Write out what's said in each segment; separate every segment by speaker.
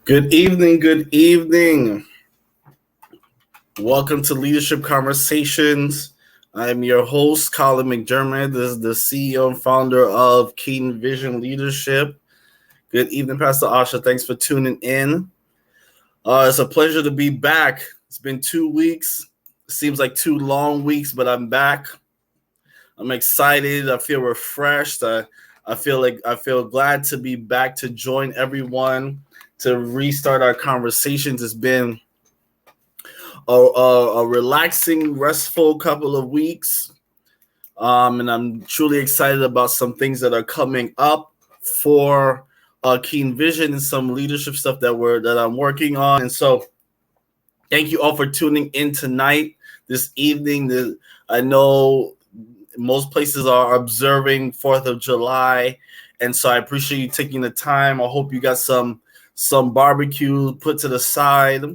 Speaker 1: Good evening. Good evening. Welcome to Leadership Conversations. I'm your host, Colin McDermott. This is the CEO and founder of KeenVision Leadership. Good evening, Pastor Asha. Thanks for tuning in. It's a pleasure to be back. It's been 2 weeks. Seems like 2 long weeks, but I'm back. I'm excited. I feel refreshed. I feel glad to be back to join everyone to restart our conversations. It's been a relaxing, restful couple of weeks, and I'm truly excited about some things that are coming up for KeenVision and some leadership stuff that I'm working on. And so, thank you all for tuning in tonight, this evening. I know most places are observing 4th of July, and so I appreciate you taking the time. I hope you got some barbecue put to the side,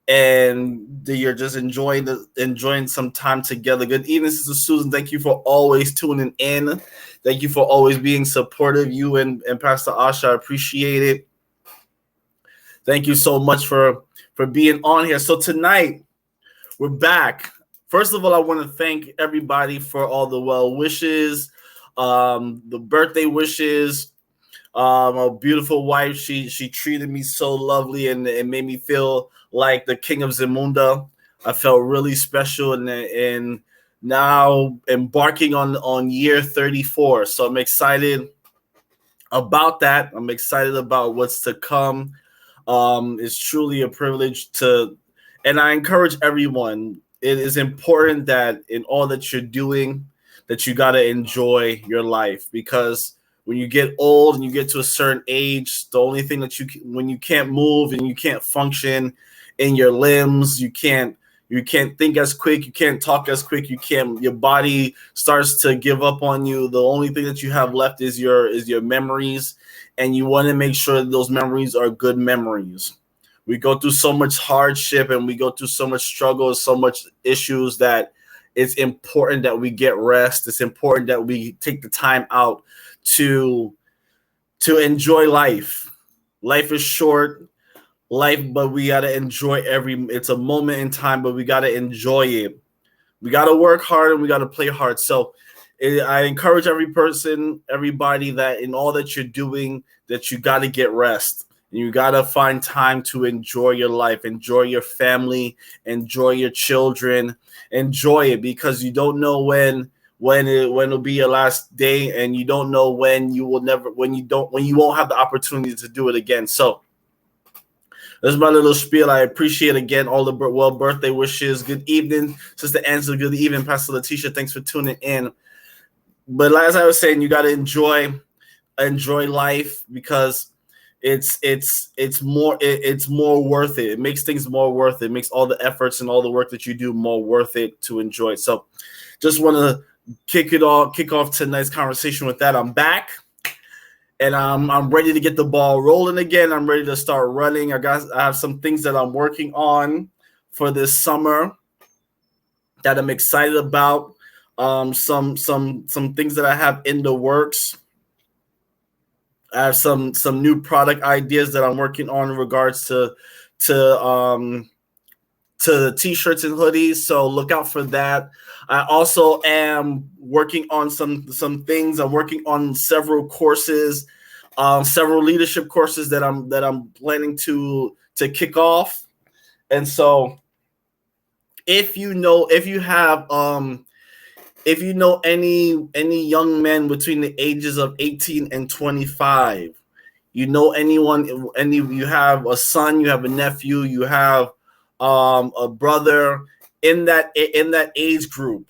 Speaker 1: and you're just enjoying some time together. Good evening, Sister Susan. Thank you for always tuning in. Thank you for always being supportive. You and Pastor Asha, I appreciate it. Thank you so much for being on here. So tonight, we're back. First of all, I want to thank everybody for all the well wishes, the birthday wishes. A beautiful wife. She treated me so lovely, and it made me feel like the king of Zamunda. I felt really special, and now embarking on year 34. So I'm excited about that. I'm excited about what's to come. It's truly a privilege and I encourage everyone. It is important that in all that you're doing, that you got to enjoy your life, because when you get old and you get to a certain age, the only thing that when you can't move and you can't function in your limbs, you can't think as quick, you can't talk as quick, your body starts to give up on you. The only thing that you have left is your memories, and you want to make sure that those memories are good memories. We go through so much hardship, and we go through so much struggle, so much issues, that it's important that we get rest. It's important that we take the time out to enjoy life. Life is short, but we got to enjoy it's a moment in time, but we got to enjoy it. We got to work hard and we got to play hard. So I encourage everybody that in all that you're doing, that you got to get rest. And you got to find time to enjoy your life, enjoy your family, enjoy your children, enjoy it, because you don't know when it'll be your last day, and you don't know when you won't have the opportunity to do it again. So that's my little spiel. I appreciate again all the birthday wishes. Good evening, Sister Angela. Good evening, Pastor Letitia. Thanks for tuning in. But as I was saying, you got to enjoy life, because it's more worth it. It makes things more worth it. It makes all the efforts and all the work that you do more worth it to enjoy. So just want to kick off tonight's conversation with that. I'm back, and I'm ready to get the ball rolling again. I'm ready to start running. I have some things that I'm working on for this summer that I'm excited about. Some things that I have in the works. I have some new product ideas that I'm working on in regards to the t-shirts and hoodies. So look out for that. I also am working on some things. I'm working on several courses, several leadership courses that I'm planning to kick off. And so if you know any young men between the ages of 18 and 25, you have a son, you have a nephew, you have a brother in that age group,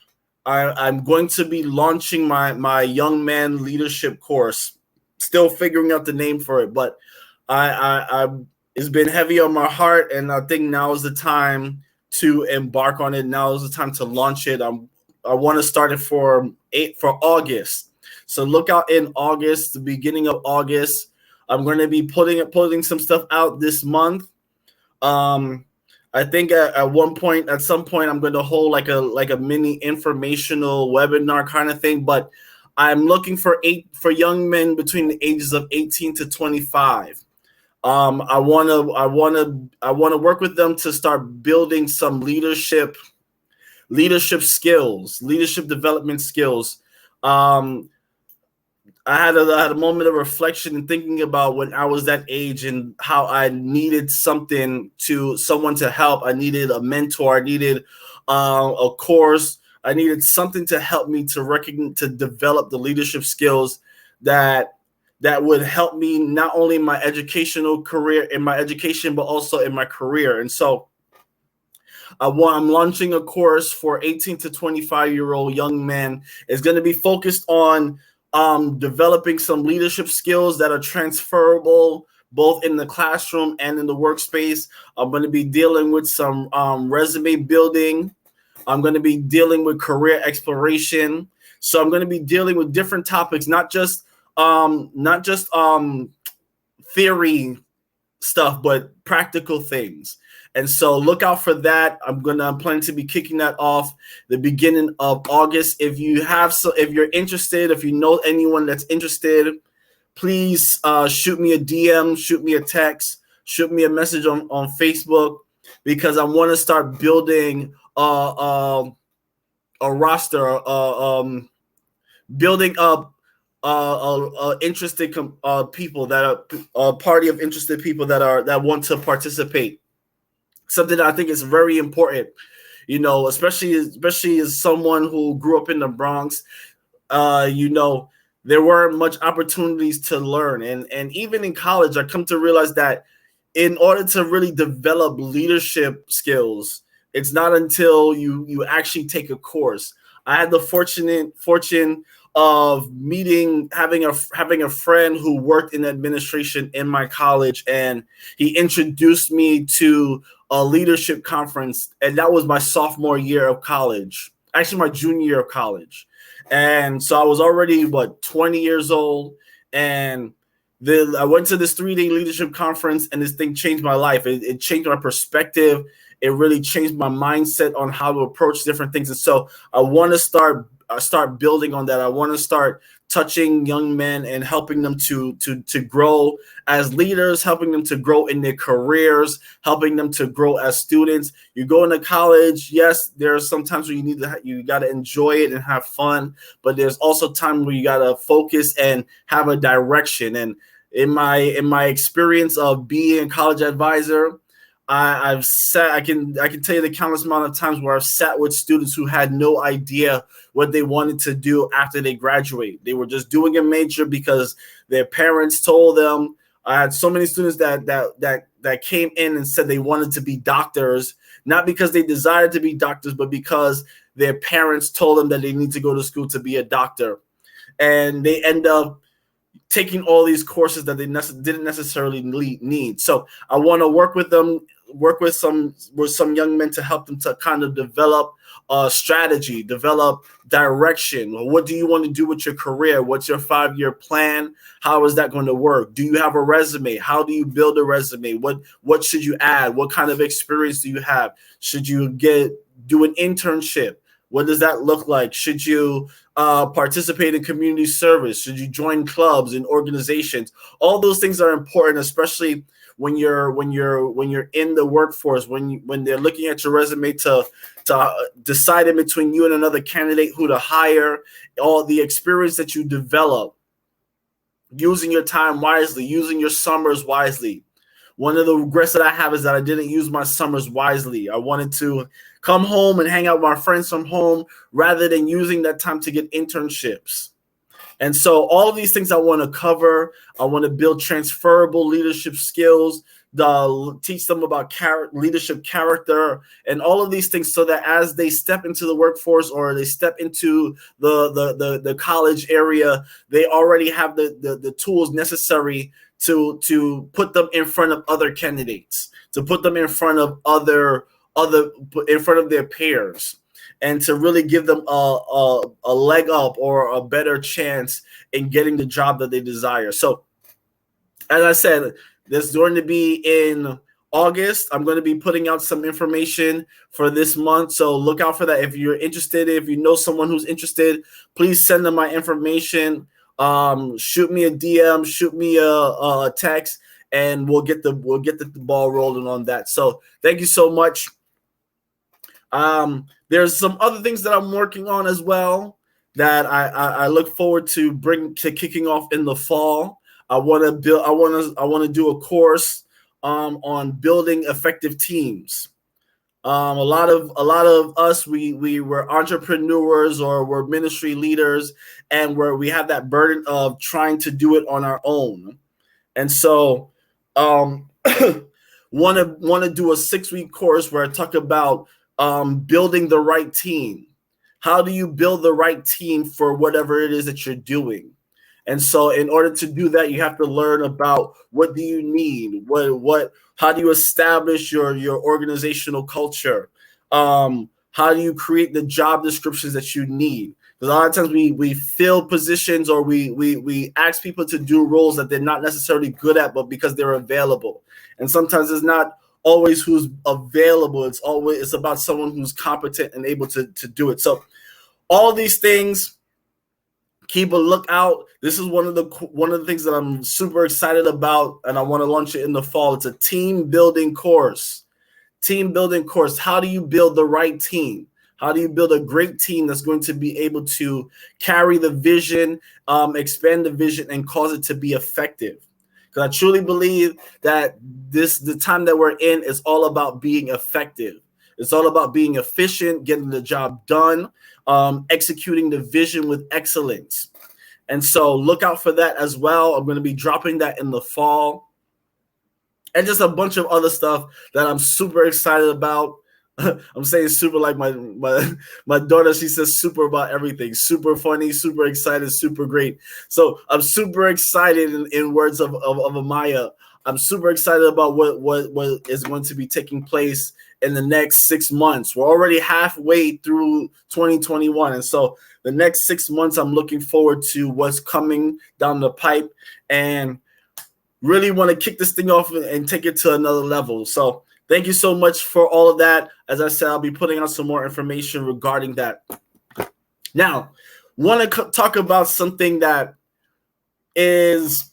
Speaker 1: I'm going to be launching my young man leadership course. Still figuring out the name for it, but I it's been heavy on my heart, and I think now is the time to embark on it. Now is the time to launch it. I want to start it for August. So look out in August, the beginning of August. I'm going to be putting some stuff out this month. I think at some point, I'm going to hold like a mini informational webinar kind of thing. But I'm looking for young men between the ages of 18 to 25. I want to work with them to start building some leadership skills, leadership development skills. Um, I had a moment of reflection and thinking about when I was that age and how I needed someone to help. I needed a mentor. I needed a course. I needed something to help me to develop the leadership skills that would help me not only in my educational career, in my education, but also in my career. And so I'm launching a course for 18 to 25-year-old young men. It's going to be focused on developing some leadership skills that are transferable both in the classroom and in the workspace. I'm going to be dealing with some resume building. I'm going to be dealing with career exploration. So I'm going to be dealing with different topics, not just theory stuff, but practical things. And so look out for that. I'm planning to be kicking that off the beginning of August. If you're interested, if you know anyone that's interested, please shoot me a DM, shoot me a text, shoot me a message on Facebook, because I want to start building a roster, building up interested people that are a party of interested people that want to participate. Something that I think is very important, especially as someone who grew up in the Bronx. There weren't much opportunities to learn, and even in college, I come to realize that in order to really develop leadership skills, it's not until you actually take a course. I had the fortune of having a friend who worked in administration in my college, and he introduced me to a leadership conference, and that was my sophomore year of college, actually my junior year of college. And so I was already 20 years old, and then I went to this 3-day leadership conference, and this thing changed my life. It changed my perspective. It really changed my mindset on how to approach different things. And so I want to start building on that. I want to start touching young men and helping them to grow as leaders, helping them to grow in their careers, helping them to grow as students. You go into college, yes, there are some times where you got to enjoy it and have fun, but there's also time where you got to focus and have a direction. And in my experience of being a college advisor, I can tell you the countless amount of times where I've sat with students who had no idea what they wanted to do after they graduate. They were just doing a major because their parents told them. I had so many students that came in and said they wanted to be doctors, not because they desired to be doctors, but because their parents told them that they need to go to school to be a doctor. And they end up taking all these courses that they didn't necessarily need. So I want to work with some young men to help them to kind of develop a strategy, develop direction. What do you want to do with your career? What's your 5-year plan? How is that going to work? Do you have a resume? How do you build a resume? What should you add? What kind of experience do you have? Should you do an internship? What does that look like? Should you participate in community service? Should you join clubs and organizations? All those things are important, especially when you're in the workforce, when they're looking at your resume to decide in between you and another candidate who to hire. All the experience that you develop, using your time wisely, using your summers wisely. One of the regrets that I have is that I didn't use my summers wisely. I wanted to come home and hang out with my friends from home rather than using that time to get internships. And so all of these things I want to cover. I want to build transferable leadership skills, teach them about leadership character, and all of these things, so that as they step into the workforce or they step into the college area, they already have the tools necessary to put them in front of other candidates, to put them in front of in front of their peers, and to really give them a leg up or a better chance in getting the job that they desire. So, as I said, this is going to be in August. I'm going to be putting out some information for this month, so look out for that. If you're interested, if you know someone who's interested, please send them my information. Shoot me a DM, shoot me a text, and we'll get the ball rolling on that. So thank you so much. There's some other things that I'm working on as well that I look forward to kicking off in the fall. I want to do a course on building effective teams. A lot of us, we were entrepreneurs or we're ministry leaders, and we have that burden of trying to do it on our own. And so want to do a 6-week course where I talk about building the right team. How do you build the right team for whatever it is that you're doing? And so in order to do that, you have to learn about what do you need? How do you establish your organizational culture? How do you create the job descriptions that you need? Because a lot of times we fill positions or we ask people to do roles that they're not necessarily good at, but because they're available. And sometimes it's not always who's available. It's about someone who's competent and able to do it. So all of these things, keep a lookout. This is one of the things that I'm super excited about, and I want to launch it in the fall. It's a team building course. How do you build the right team? How do you build a great team that's going to be able to carry the vision, expand the vision, and cause it to be effective? Because I truly believe that the time that we're in is all about being effective. It's all about being efficient, getting the job done, executing the vision with excellence. And so look out for that as well. I'm going to be dropping that in the fall. And just a bunch of other stuff that I'm super excited about. I'm saying super like my daughter, she says super about everything. Super funny, super excited, super great. So I'm super excited in words of Amaya. I'm super excited about what is going to be taking place in the next 6 months. We're already halfway through 2021. And so the next 6 months, I'm looking forward to what's coming down the pipe and really want to kick this thing off and take it to another level. So thank you so much for all of that. As I said, I'll be putting out some more information regarding that. Now, want to talk about something that is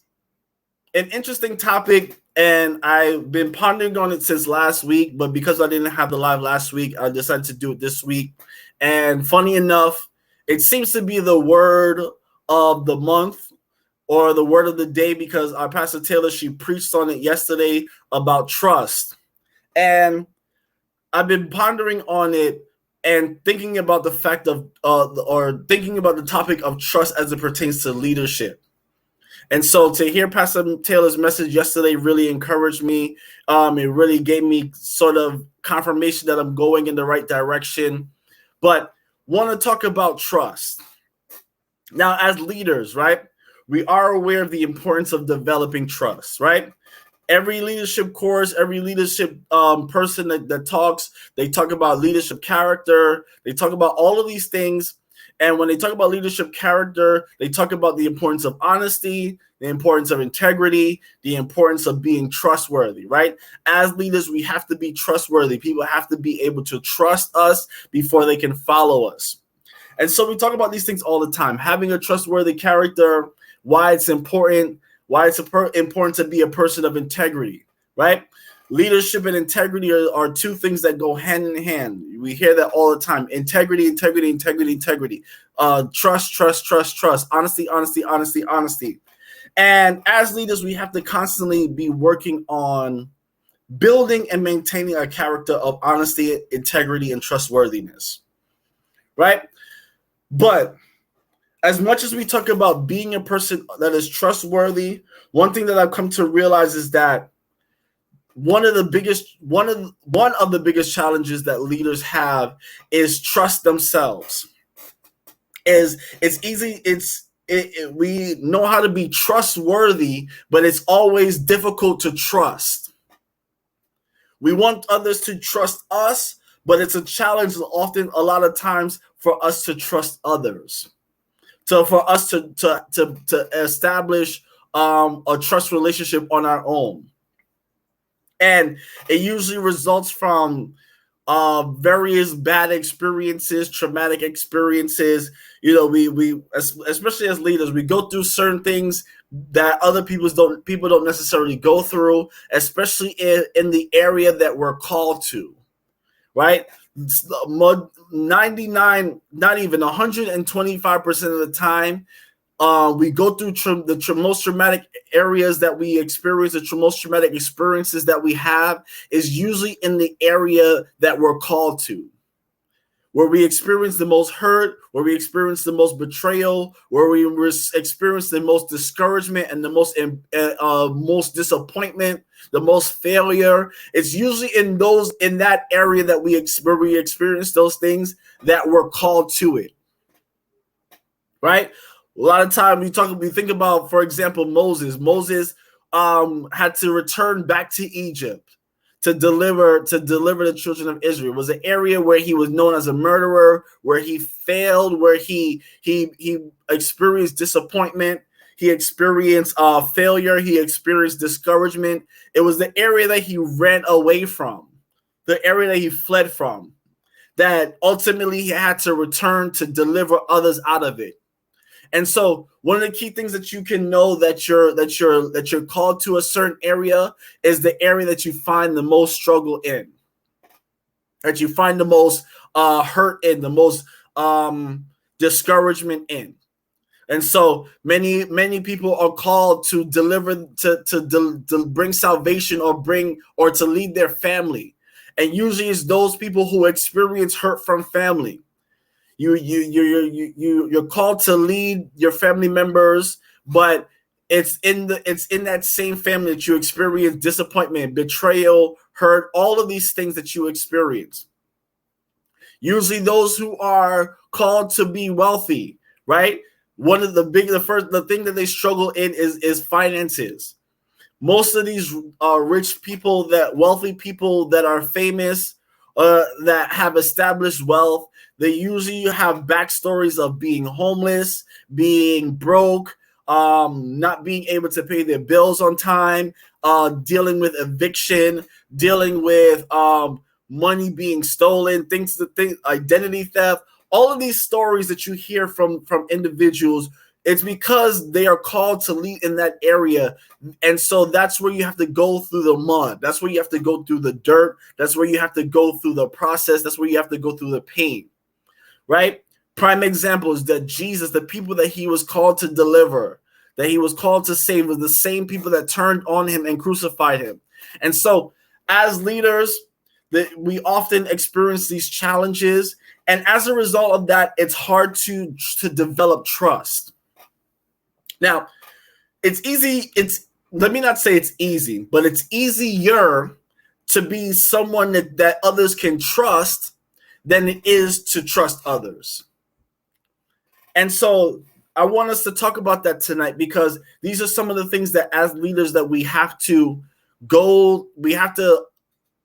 Speaker 1: an interesting topic, and I've been pondering on it since last week, but because I didn't have the live last week, I decided to do it this week. And funny enough, it seems to be the word of the month or the word of the day, because our Pastor Taylor, she preached on it yesterday about trust. And I've been pondering on it and thinking about the fact of thinking about the topic of trust as it pertains to leadership. And so to hear Pastor Taylor's message yesterday really encouraged me. It really gave me sort of confirmation that I'm going in the right direction. But want to talk about trust. Now, as leaders, right, we are aware of the importance of developing trust, right? Every leadership course, every leadership person that talks, they talk about leadership character. They talk about all of these things. And when they talk about leadership character, they talk about the importance of honesty, the importance of integrity, the importance of being trustworthy, right? As leaders, we have to be trustworthy. People have to be able to trust us before they can follow us. And so we talk about these things all the time. Having a trustworthy character, why it's important to be a person of integrity, right? Leadership and integrity are two things that go hand in hand. We hear that all the time. Integrity. Trust. Honesty. And as leaders, we have to constantly be working on building and maintaining a character of honesty, integrity, and trustworthiness, right? But as much as we talk about being a person that is trustworthy, one thing that I've come to realize is that one of the biggest challenges that leaders have is trust themselves. We know how to be trustworthy, but it's always difficult to trust. We want others to trust us, but it's a challenge often a lot of times for us to trust others. So for us to establish a trust relationship on our own. And it usually results from various bad experiences, traumatic experiences. You know, we especially as leaders, we go through certain things that other people don't necessarily go through, especially in the area that we're called to, right? 99, not even 125% of the time, we go through the most traumatic areas that we experience, the most traumatic experiences that we have is usually in the area that we're called to, where we experience the most hurt, where we experience the most betrayal, where we experience the most discouragement and the most disappointment, the most failure. It's usually in that area that where we experience those things that we're called to it, right? A lot of time we think about, for example, Moses. Moses had to return back to Egypt to deliver the children of Israel. It was an area where he was known as a murderer, where he failed, where he experienced disappointment, he experienced failure, he experienced discouragement. It was the area that he ran away from, the area that he fled from, that ultimately he had to return to deliver others out of it. And so one of the key things that you can know that you're called to a certain area is the area that you find the most struggle in, that you find the most hurt in, the most discouragement in. And so many people are called to deliver, to bring salvation or to lead their family. And usually it's those people who experience hurt from family. You're called to lead your family members, but it's in that same family that you experience disappointment, betrayal, hurt, all of these things that you experience. Usually those who are called to be wealthy, right? One of the thing that they struggle in is finances. Most of these rich people, wealthy people that are famous, that have established wealth, they usually have backstories of being homeless, being broke, not being able to pay their bills on time, dealing with eviction, dealing with money being stolen, identity theft. All of these stories that you hear from individuals, it's because they are called to lead in that area. And so that's where you have to go through the mud. That's where you have to go through the dirt. That's where you have to go through the process. That's where you have to go through the pain, right? Prime example is that Jesus, the people that he was called to deliver, that he was called to save, was the same people that turned on him and crucified him. And so as leaders, we often experience these challenges. And as a result of that, it's hard to develop trust. Now, it's easy. Let me not say it's easy, but it's easier to be someone that others can trust than it is to trust others. And so I want us to talk about that tonight, because these are some of the things that as leaders that we have to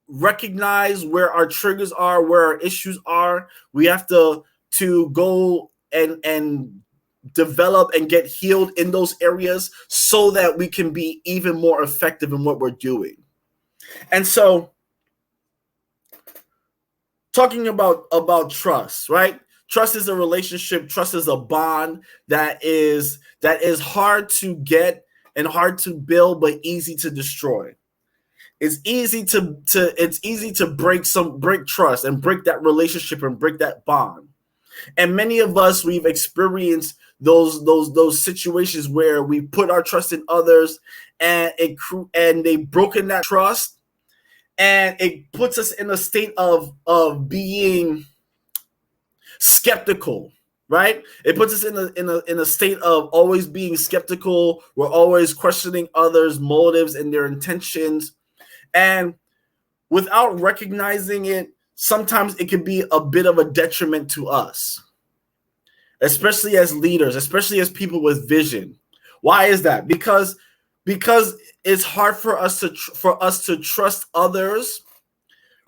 Speaker 1: recognize where our triggers are, where our issues are. We have to go and develop and get healed in those areas so that we can be even more effective in what we're doing. And so talking about trust, right? Trust is a relationship. Trust is a bond that is hard to get and hard to build, but easy to destroy. It's easy to break trust and break that relationship and break that bond. And many of us, we've experienced those situations where we put our trust in others and they've broken that trust, and it puts us in a state of being skeptical, right? It puts us in a state of always being skeptical. We're always questioning others' motives and their intentions. And without recognizing it, sometimes it can be a bit of a detriment to us, especially as leaders, especially as people with vision. Why is that? Because it's hard for us to trust others,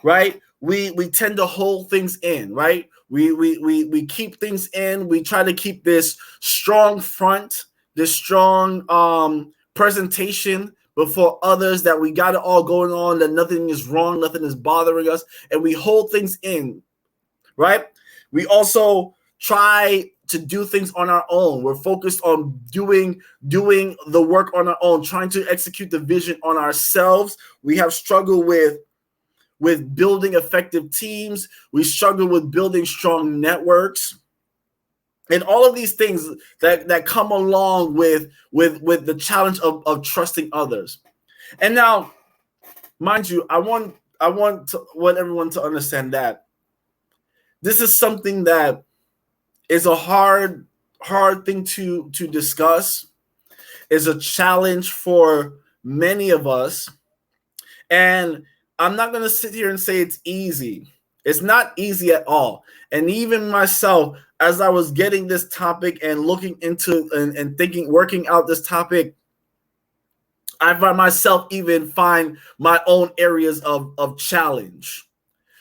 Speaker 1: right? We tend to hold things in, right? We keep things in. We try to keep this strong front, this strong presentation, before others, that we got it all going on, that nothing is wrong, nothing is bothering us, and we hold things in, right? We also try to do things on our own. We're focused on doing the work on our own, trying to execute the vision on ourselves. We have struggled with building effective teams. We struggle with building strong networks. And all of these things that come along with the challenge of trusting others. And now, mind you, I want everyone to understand that this is something that is a hard thing to discuss, is a challenge for many of us. And I'm not going to sit here and say it's easy. It's not easy at all. And even myself, as I was getting this topic and looking into and thinking, working out this topic, I by myself even find my own areas of challenge.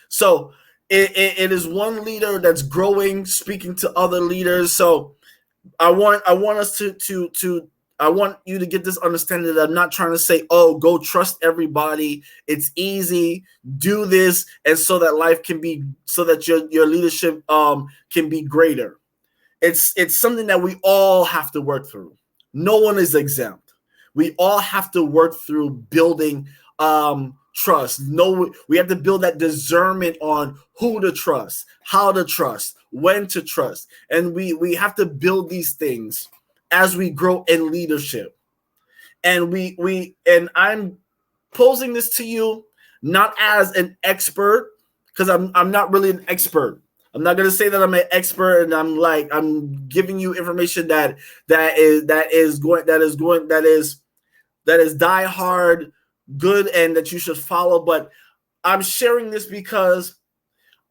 Speaker 1: So it is one leader that's growing, speaking to other leaders. So I want us I want you to get this understanding that I'm not trying to say, oh, go trust everybody. It's easy. Do this, and so that life can be, so that your leadership can be greater. It's something that we all have to work through. No one is exempt. We all have to work through building trust. We have to build that discernment on who to trust, how to trust, when to trust. And we have to build these things as we grow in leadership. And and I'm posing this to you not as an expert, because I'm not really an expert. I'm not going to say that I'm an expert and I'm giving you information that is die hard good and that you should follow, but I'm sharing this because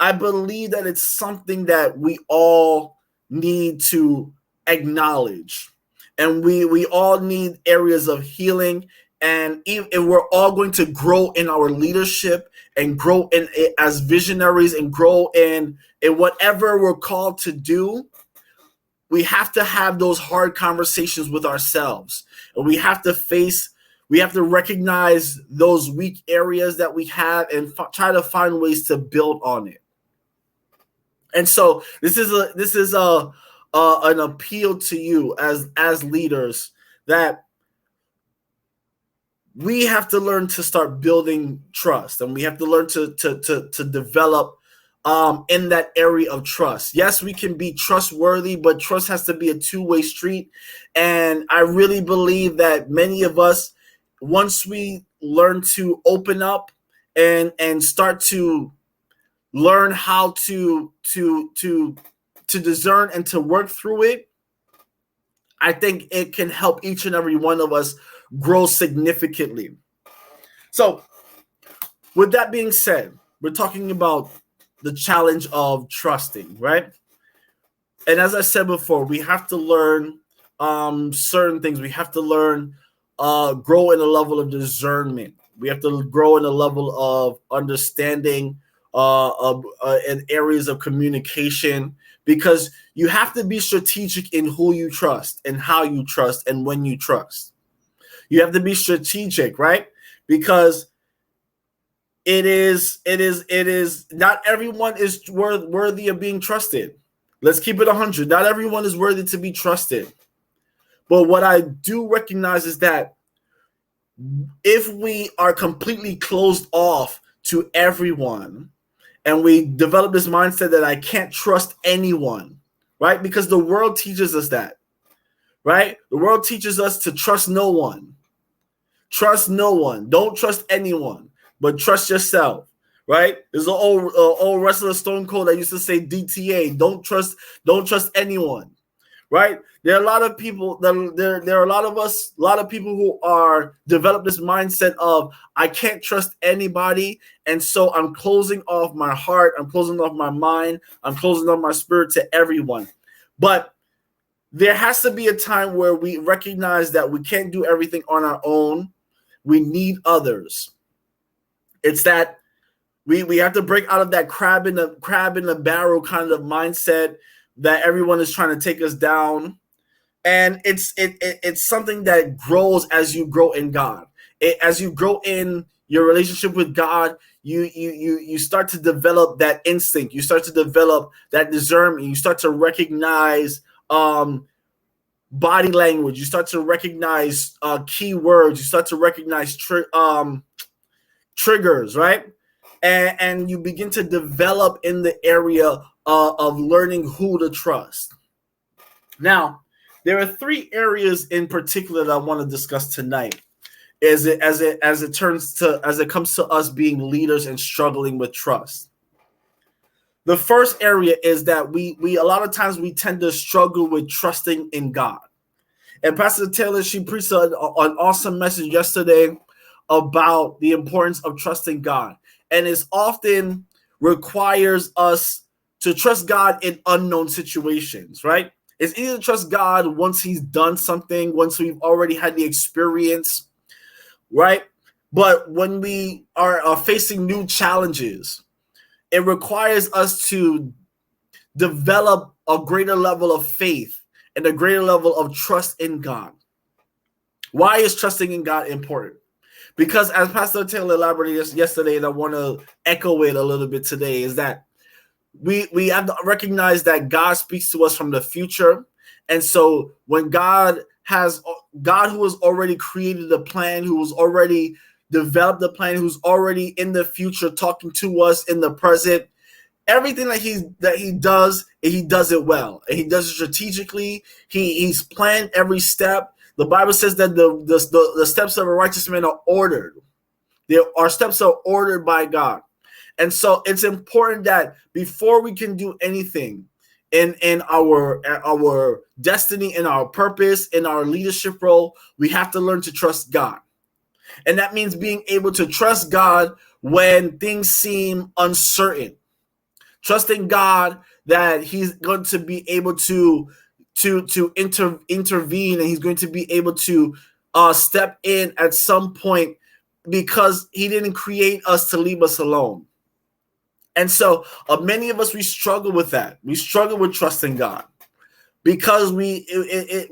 Speaker 1: I believe that it's something that we all need to acknowledge, and we all need areas of healing, and we're all going to grow in our leadership and grow in as visionaries and grow in whatever we're called to do. We have to have those hard conversations with ourselves, and we have to recognize those weak areas that we have and try to find ways to build on it. And so this is an appeal to you as leaders, that we have to learn to start building trust, and we have to learn to develop in that area of trust. Yes, we can be trustworthy, but trust has to be a two-way street. And I really believe that many of us, once we learn to open up and start to learn how to discern and to work through it, I think it can help each and every one of us grow significantly. So with that being said, we're talking about the challenge of trusting, right? And as I said before, we have to learn certain things. We have to learn, grow in a level of discernment. We have to grow in a level of understanding in areas of communication, because you have to be strategic in who you trust and how you trust and when you trust. You have to be strategic, right? Because it is not everyone is worthy of being trusted. Let's keep it 100. Not everyone is worthy to be trusted. But what I do recognize is that if we are completely closed off to everyone, and we develop this mindset that I can't trust anyone, right? Because the world teaches us that, right? The world teaches us to trust no one. Trust no one. Don't trust anyone, but trust yourself, right? There's an old wrestler, Stone Cold, that used to say DTA, don't trust anyone, right? There are a lot of people there are a lot of us, a lot of people who are develop this mindset of I can't trust anybody, and so I'm closing off my heart, I'm closing off my mind, I'm closing off my spirit to everyone. But there has to be a time where we recognize that we can't do everything on our own. We need others. It's that we have to break out of that crab in the barrel kind of mindset that everyone is trying to take us down. And it's something that grows as you grow in God. as you grow in your relationship with God, you start to develop that instinct. You start to develop that discernment. You start to recognize body language. You start to recognize key words. You start to recognize triggers, right? And you begin to develop in the area of learning who to trust. Now, there are 3 areas in particular that I want to discuss tonight as it comes to us being leaders and struggling with trust. The first area is that we a lot of times we tend to struggle with trusting in God. And Pastor Taylor, she preached an awesome message yesterday about the importance of trusting God. And it often requires us to trust God in unknown situations, right? It's easy to trust God once he's done something, once we've already had the experience, right? But when we are facing new challenges, it requires us to develop a greater level of faith and a greater level of trust in God. Why is trusting in God important? Because as Pastor Taylor elaborated yesterday, and I want to echo it a little bit today, is that we have to recognize that God speaks to us from the future. And so when God who has already created a plan, who has already developed a plan, who's already in the future talking to us in the present, everything that he does it well, and he does it strategically. He's planned every step. The Bible says that the steps of a righteous man are ordered. Our steps are ordered by God. And so it's important that before we can do anything in our destiny, in our purpose, in our leadership role, we have to learn to trust God. And that means being able to trust God when things seem uncertain. Trusting God that he's going to be able to intervene, and he's going to be able to step in at some point, because he didn't create us to leave us alone. And so many of us, we struggle with that. We struggle with trusting God because we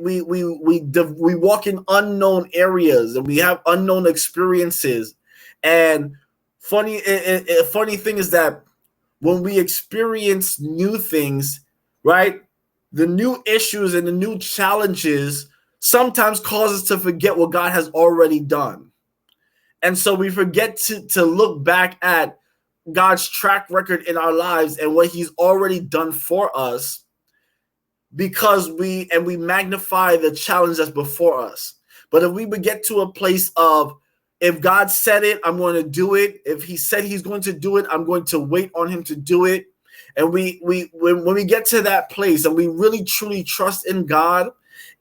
Speaker 1: walk in unknown areas, and we have unknown experiences. And funny thing is that when we experience new things, right, the new issues and the new challenges sometimes cause us to forget what God has already done. And so we forget to look back at God's track record in our lives and what he's already done for us, because we magnify the challenge that's before us. But if we would get to a place of, if God said it, I'm going to do it. If he said he's going to do it, I'm going to wait on him to do it. And when we get to that place and we really truly trust in God,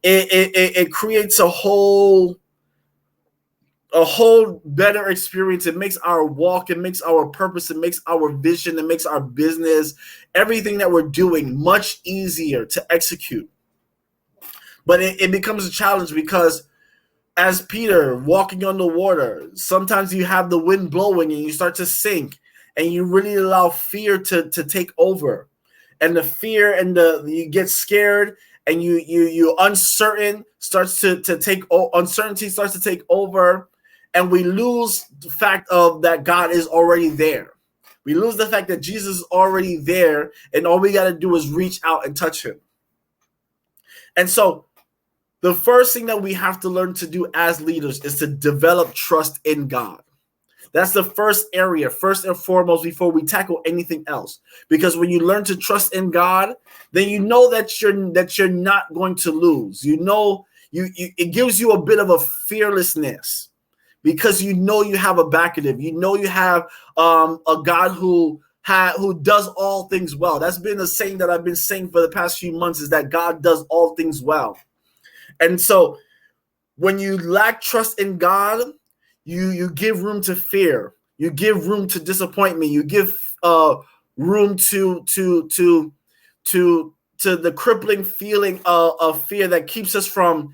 Speaker 1: it creates a whole better experience. It makes our walk, it makes our purpose, it makes our vision, it makes our business, everything that we're doing much easier to execute. But it becomes a challenge because, as Peter walking on the water, sometimes you have the wind blowing and you start to sink, and you really allow fear to take over. And the fear and you get scared, and you uncertain starts to take uncertainty starts to take over, and we lose the fact of that God is already there. We lose the fact that Jesus is already there, and all we got to do is reach out and touch him. And so the first thing that we have to learn to do as leaders is to develop trust in God. That's the first area, first and foremost, before we tackle anything else. Because when you learn to trust in God, then you know that you're not going to lose. You know, it gives you a bit of a fearlessness, because you know you have a backative. You know you have a God who does all things well. That's been a saying that I've been saying for the past few months, is that God does all things well. And so when you lack trust in God, you give room to fear. You give room to disappointment. You give room to the crippling feeling of fear that keeps us from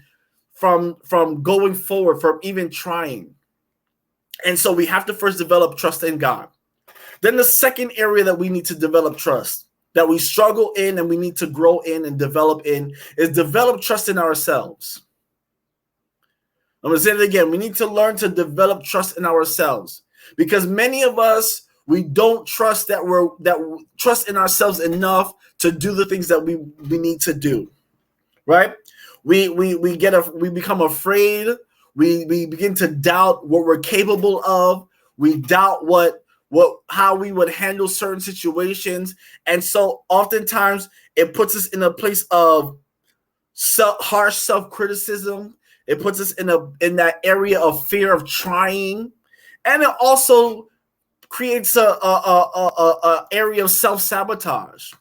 Speaker 1: going forward, from even trying. And so we have to first develop trust in God. Then the second area that we need to develop trust, that we struggle in and we need to grow in and develop in, is develop trust in ourselves. I'm going to say it again. We need to learn to develop trust in ourselves, because many of us, we don't trust trust in ourselves enough to do the things that we need to do. Right? We become afraid. We begin to doubt what we're capable of. We doubt how we would handle certain situations, and so oftentimes it puts us in a place of harsh self-criticism. It puts us in that area of fear of trying, and it also creates a area of self-sabotage.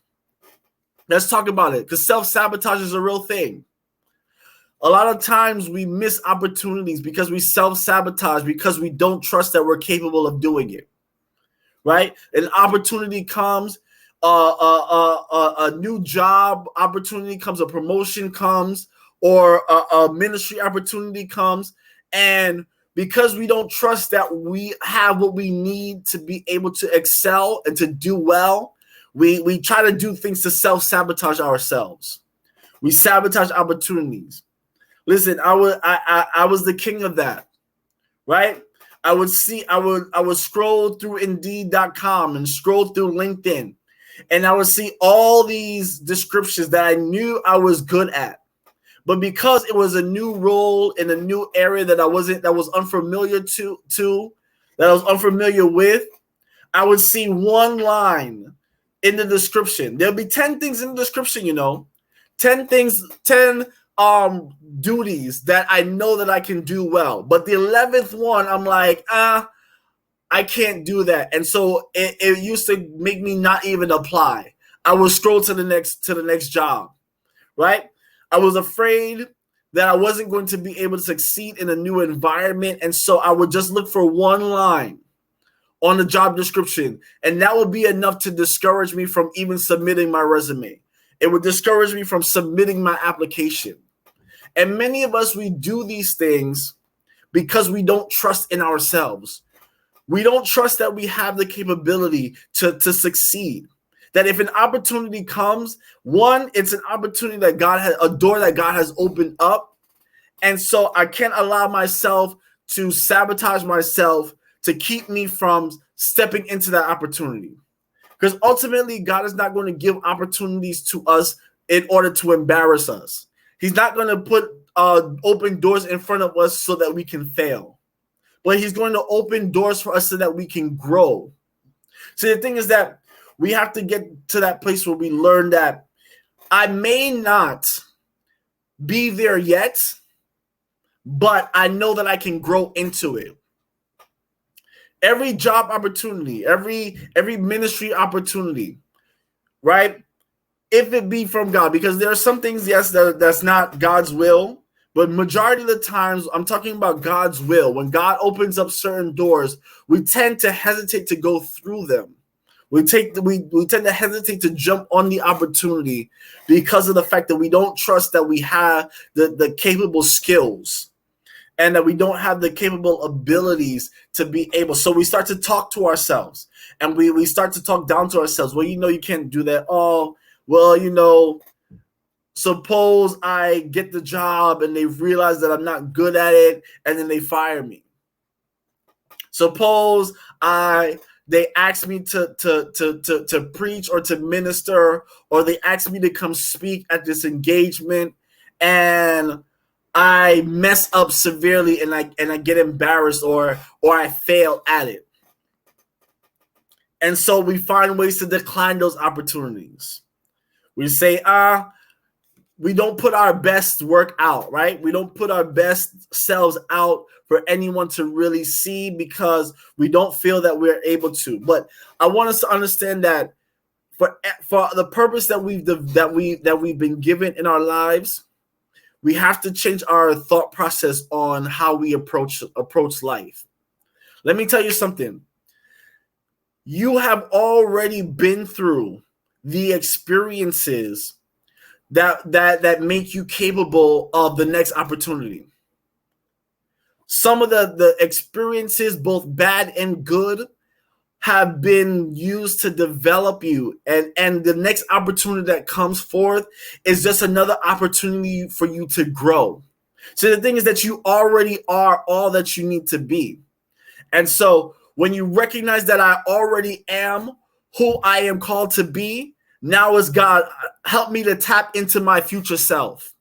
Speaker 1: Let's talk about it, because self-sabotage is a real thing. A lot of times we miss opportunities because we self-sabotage, because we don't trust that we're capable of doing it. Right? An opportunity comes, a new job opportunity comes, a promotion comes, or a ministry opportunity comes, and because we don't trust that we have what we need to be able to excel and to do well, we try to do things to self-sabotage ourselves. We sabotage opportunities. Listen, I was the king of that, right? I would scroll through Indeed.com and scroll through LinkedIn, and I would see all these descriptions that I knew I was good at. But because it was a new role in a new area that was unfamiliar that I was unfamiliar with, I would see one line in the description. There'll be 10 things in the description, 10 duties that I know that I can do well. But the 11th one, I'm like, I can't do that. And so it used to make me not even apply. I would scroll to the next job, right? I was afraid that I wasn't going to be able to succeed in a new environment. And so I would just look for one line on the job description, and that would be enough to discourage me from even submitting my resume. It would discourage me from submitting my application. And many of us, we do these things because we don't trust in ourselves. We don't trust that we have the capability to succeed. That if an opportunity comes, one, it's an opportunity that a door that God has opened up. And so I can't allow myself to sabotage myself to keep me from stepping into that opportunity. Because ultimately, God is not going to give opportunities to us in order to embarrass us. He's not going to put open doors in front of us so that we can fail. But he's going to open doors for us so that we can grow. So the thing is that we have to get to that place where we learn that I may not be there yet, but I know that I can grow into it. Every job opportunity, every ministry opportunity, right? If it be from God, because there are some things, yes, that's not God's will, but majority of the times I'm talking about God's will. When God opens up certain doors, we tend to hesitate to go through them. We tend to hesitate to jump on the opportunity because of the fact that we don't trust that we have the capable skills and that we don't have the capable abilities to be able. So we start to talk to ourselves, and we start to talk down to ourselves. Well, you can't do that. Oh, well, suppose I get the job and they realize that I'm not good at it, and then they fire me. Suppose they ask me to preach or to minister, or they ask me to come speak at this engagement, and I mess up severely and I get embarrassed or I fail at it. And so we find ways to decline those opportunities. We say, we don't put our best work out, right? We don't put our best selves out for anyone to really see because we don't feel that we're able to. But I want us to understand that for the purpose that we've been given in our lives, we have to change our thought process on how we approach life. Let me tell you something. You have already been through the experiences that make you capable of the next opportunity. Some of the experiences, both bad and good, have been used to develop you, and the next opportunity that comes forth is just another opportunity for you to grow. So the thing is that you already are all that you need to be. And so when you recognize that I already am who I am called to be, now is God, help me to tap into my future self.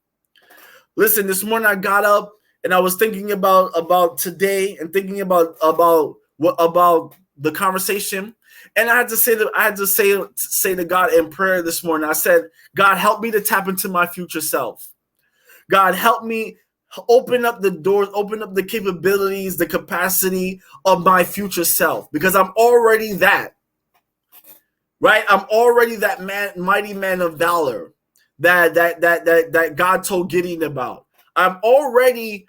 Speaker 1: Listen, this morning I got up and I was thinking about today and thinking about the conversation. And I had to say to God in prayer this morning. I said, God, help me to tap into my future self. God, help me open up the doors, open up the capabilities, the capacity of my future self, because I'm already that, right? I'm already that man, mighty man of valor that God told Gideon about. I'm already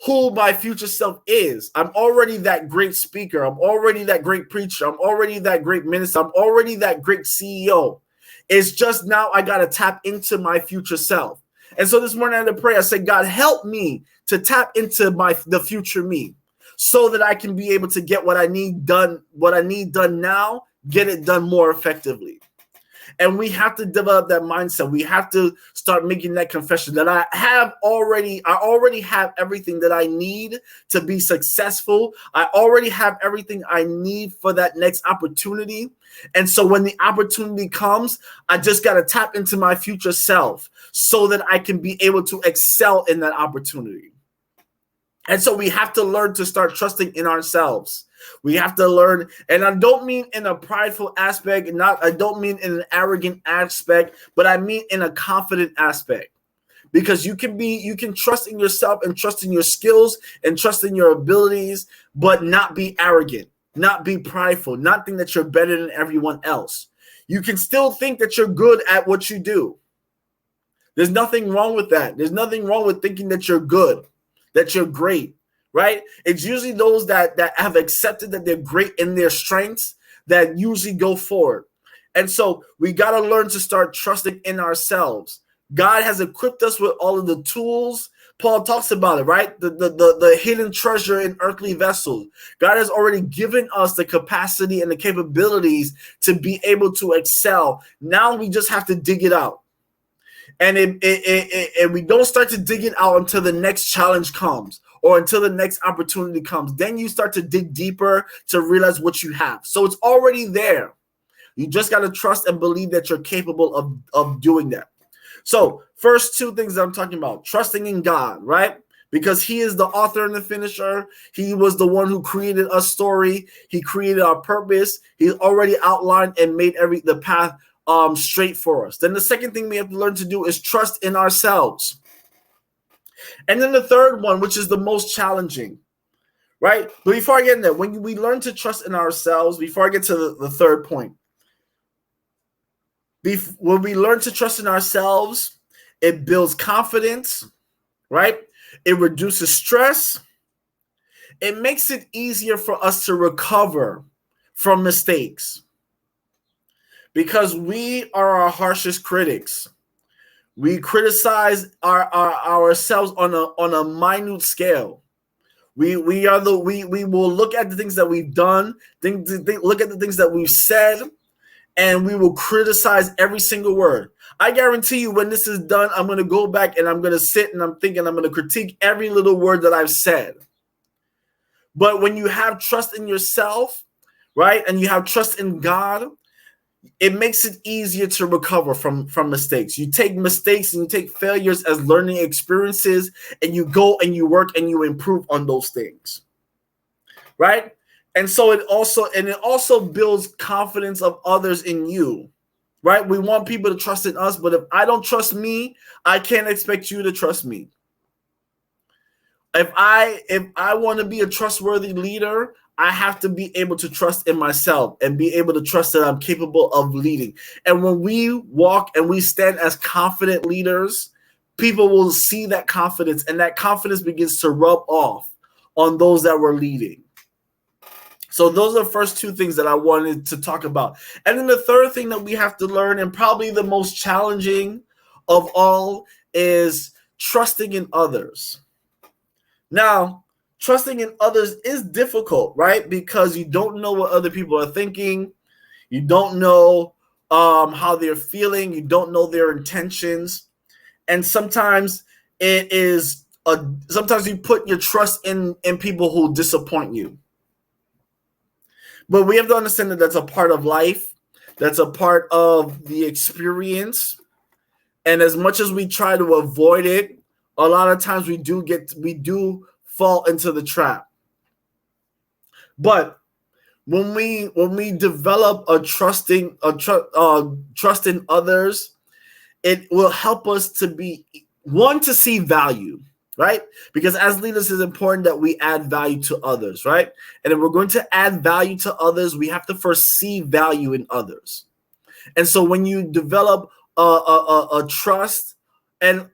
Speaker 1: who my future self is. I'm already that great speaker. I'm already that great preacher. I'm already that great minister. I'm already that great CEO. It's just now I got to tap into my future self. And so this morning I had to pray. I said, God, help me to tap into the future me so that I can be able to get what I need done now, get it done more effectively. And we have to develop that mindset. We have to start making that confession that I already have everything that I need to be successful. I already have everything I need for that next opportunity. And so when the opportunity comes, I just got to tap into my future self so that I can be able to excel in that opportunity. And so we have to learn to start trusting in ourselves. We have to learn, and I don't mean in a prideful aspect, I don't mean in an arrogant aspect, but I mean in a confident aspect. Because you can trust in yourself and trust in your skills and trust in your abilities, but not be arrogant, not be prideful, not think that you're better than everyone else. You can still think that you're good at what you do. There's nothing wrong with that. There's nothing wrong with thinking that you're good, that you're great, right? It's usually those that have accepted that they're great in their strengths that usually go forward. And so we got to learn to start trusting in ourselves. God has equipped us with all of the tools. Paul talks about it, right? The hidden treasure in earthly vessels. God has already given us the capacity and the capabilities to be able to excel. Now we just have to dig it out. And we don't start to dig it out until the next challenge comes or until the next opportunity comes. Then you start to dig deeper to realize what you have. So it's already there. You just got to trust and believe that you're capable of doing that. So first two things that I'm talking about, trusting in God, right? Because he is the author and the finisher. He was the one who created a story. He created our purpose. He's already outlined and made the path straight for us. Then the second thing we have to learn to do is trust in ourselves. And then the third one, which is the most challenging, right? But before I get in there, when we learn to trust in ourselves, before I get to the third point, when we learn to trust in ourselves, it builds confidence, right? It reduces stress. It makes it easier for us to recover from mistakes. Because we are our harshest critics. We criticize ourselves on a minute scale. We will look at the things that we've done, look at the things that we've said, and we will criticize every single word. I guarantee you when this is done, I'm going to go back and I'm going to sit and I'm going to critique every little word that I've said. But when you have trust in yourself, right, and you have trust in God, it makes it easier to recover from mistakes. You take mistakes and you take failures as learning experiences, and you go and you work and you improve on those things, right? And so it also builds confidence of others in you, right? We want people to trust in us, but if I don't trust me, I can't expect you to trust me. If I want to be a trustworthy leader, I have to be able to trust in myself and be able to trust that I'm capable of leading. And when we walk and we stand as confident leaders, people will see that confidence, and that confidence begins to rub off on those that we're leading. So those are the first two things that I wanted to talk about. And then the third thing that we have to learn, and probably the most challenging of all, is trusting in others. Now, trusting in others is difficult, right? Because you don't know what other people are thinking. You don't know how they're feeling. You don't know their intentions. And sometimes it is sometimes you put your trust in people who disappoint you. But we have to understand that that's a part of life. That's a part of the experience. And as much as we try to avoid it, a lot of times we do fall into the trap. But when we develop a trust in others, it will help us to see value, right? Because as leaders, it's important that we add value to others, right? And if we're going to add value to others, we have to first see value in others. And so when you develop a trust, and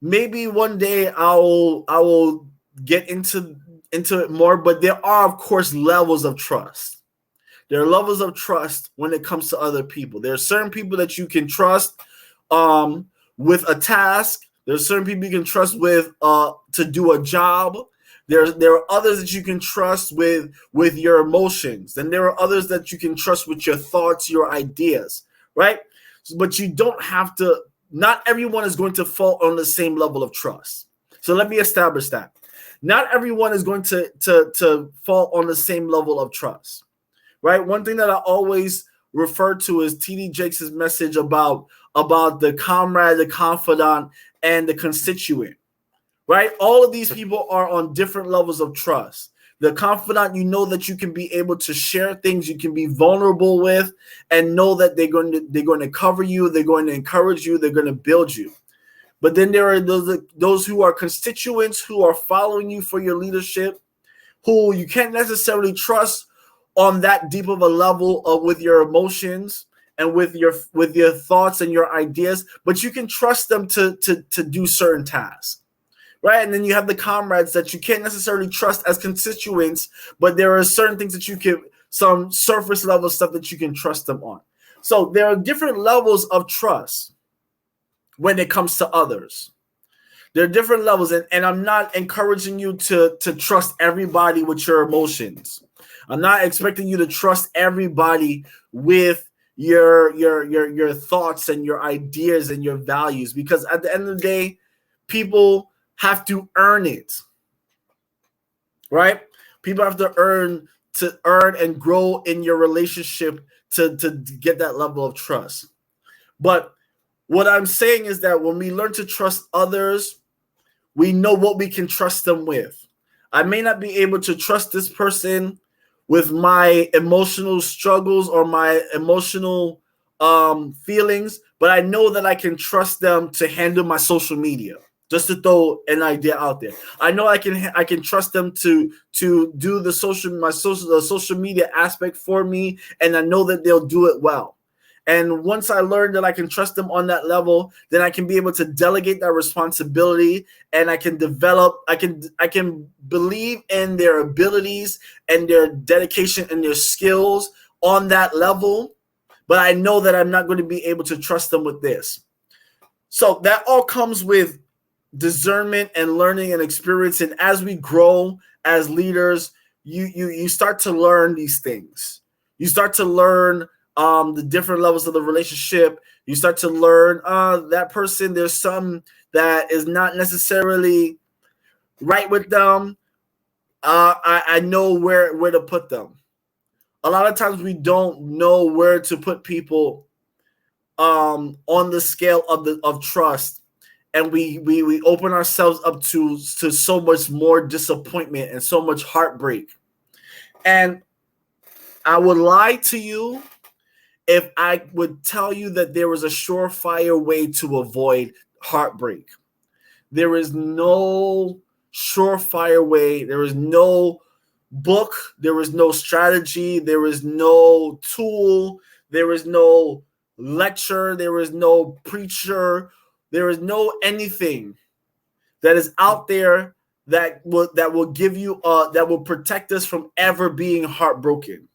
Speaker 1: maybe one day I will get into it more, but there are, of course, levels of trust. There are levels of trust when it comes to other people. There are certain people that you can trust with a task. There are certain people you can trust with to do a job. There are others that you can trust with your emotions. And there are others that you can trust with your thoughts, your ideas, right? But you don't have to, not everyone is going to fall on the same level of trust. So let me establish that. Not everyone is going to fall on the same level of trust, right? One thing that I always refer to is T.D. Jakes' message about the comrade, the confidant, and the constituent, right? All of these people are on different levels of trust. The confidant, you know that you can be able to share things you can be vulnerable with, and know that they're going to cover you, they're going to encourage you, they're going to build you. But then there are those who are constituents, who are following you for your leadership, who you can't necessarily trust on that deep of a level with your emotions and with your thoughts and your ideas, but you can trust them to do certain tasks. Right. And then you have the comrades that you can't necessarily trust as constituents, but there are certain things that you can, some surface level stuff that you can trust them on. So there are different levels of trust when it comes to others. There are different levels. And I'm not encouraging you to trust everybody with your emotions. I'm not expecting you to trust everybody with your thoughts and your ideas and your values, because at the end of the day, people have to earn it, right? People have to earn and grow in your relationship to get that level of trust. But what I'm saying is that when we learn to trust others, we know what we can trust them with. I may not be able to trust this person with my emotional struggles or my emotional feelings, but I know that I can trust them to handle my social media. Just to throw an idea out there, I know I can trust them to do the social media aspect for me, and I know that they'll do it well. And once I learn that I can trust them on that level, then I can be able to delegate that responsibility, and I can believe in their abilities and their dedication and their skills on that level. But I know that I'm not going to be able to trust them with this. So that all comes with discernment and learning and experience. And as we grow as leaders, you start to learn these things. You start to learn the different levels of the relationship. You start to learn that person, there's some that is not necessarily right with them. I know where to put them. A lot of times we don't know where to put people on the scale of trust. And we open ourselves up to so much more disappointment and so much heartbreak. And I would lie to you if I would tell you that there was a surefire way to avoid heartbreak. There is no surefire way. There is no book. There is no strategy. There is no tool. There is no lecture. There is no preacher. There is no anything that is out there that will give you that will protect us from ever being heartbroken,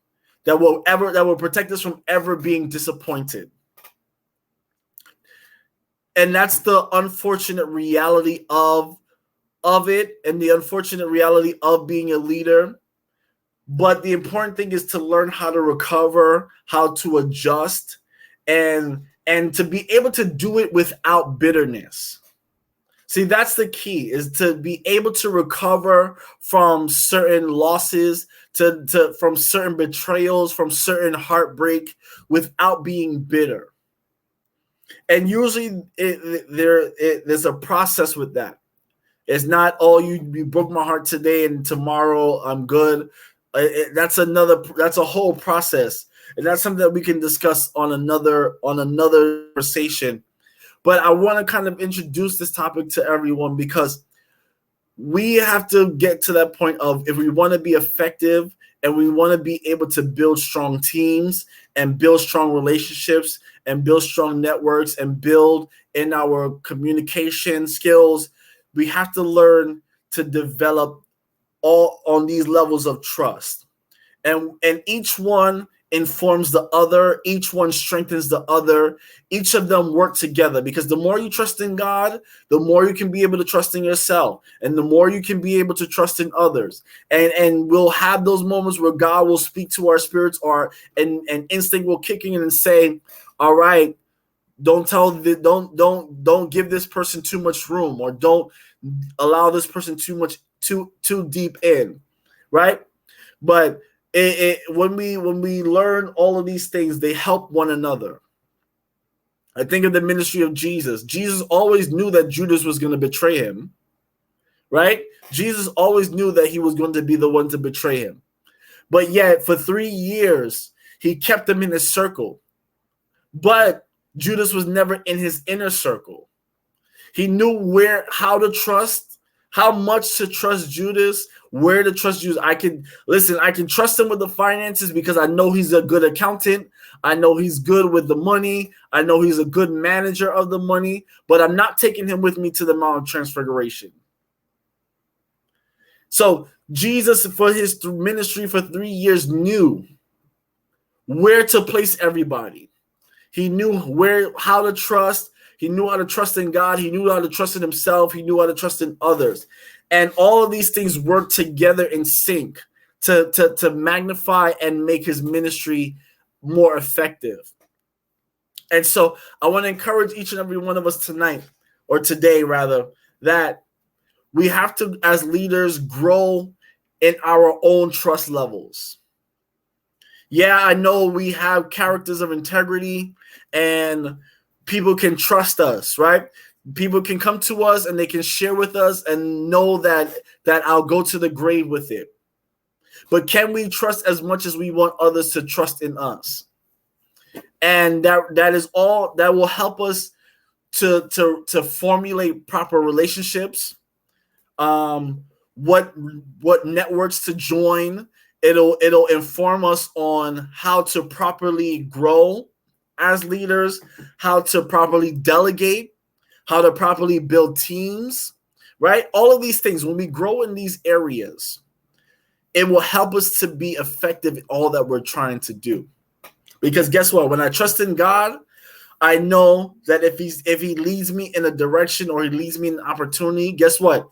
Speaker 1: that will protect us from ever being disappointed. And that's the unfortunate reality of it, and the unfortunate reality of being a leader. But the important thing is to learn how to recover, how to adjust, and to be able to do it without bitterness. See, that's the key, is to be able to recover from certain losses, from certain betrayals, from certain heartbreak without being bitter. And usually there's a process with that. It's not, oh, you broke my heart today and tomorrow I'm good. That's a whole process. And that's something that we can discuss on another conversation. But I want to kind of introduce this topic to everyone, because we have to get to that point of, if we want to be effective and we want to be able to build strong teams and build strong relationships and build strong networks and build in our communication skills, we have to learn to develop all on these levels of trust. And each one informs the other. Each one strengthens the other. Each of them work together, because the more you trust in God, the more you can be able to trust in yourself, and the more you can be able to trust in others. And we'll have those moments where God will speak to our spirits, or and instinct will kick in and say, all right, don't give this person too much room, or don't allow this person too deep in, right? But when we learn all of these things, they help one another. I think of the ministry of Jesus. Jesus always knew that Judas was going to betray him, right? Jesus always knew that he was going to be the one to betray him. But yet, for 3 years, he kept him in his circle. But Judas was never in his inner circle. He knew how to trust, how much to trust Judas, where to trust Judas. I can trust him with the finances because I know he's a good accountant. I know he's good with the money. I know he's a good manager of the money, but I'm not taking him with me to the Mount of Transfiguration. So Jesus, for his ministry for 3 years, knew where to place everybody. He knew how to trust. He knew how to trust in God. He knew how to trust in himself. He knew how to trust in others. And all of these things work together in sync to magnify and make his ministry more effective. And so I want to encourage each and every one of us tonight, or today rather, that we have to, as leaders, grow in our own trust levels. Yeah, I know we have characters of integrity and people can trust us, right? People can come to us and they can share with us and know that I'll go to the grave with it. But can we trust as much as we want others to trust in us? And that is all that will help us to formulate proper relationships, what networks to join. It'll inform us on how to properly grow as leaders, how to properly delegate, how to properly build teams, right? All of these things, when we grow in these areas, it will help us to be effective in all that we're trying to do. Because guess what? When I trust in God, I know that if he leads me in a direction or he leads me in an opportunity, guess what?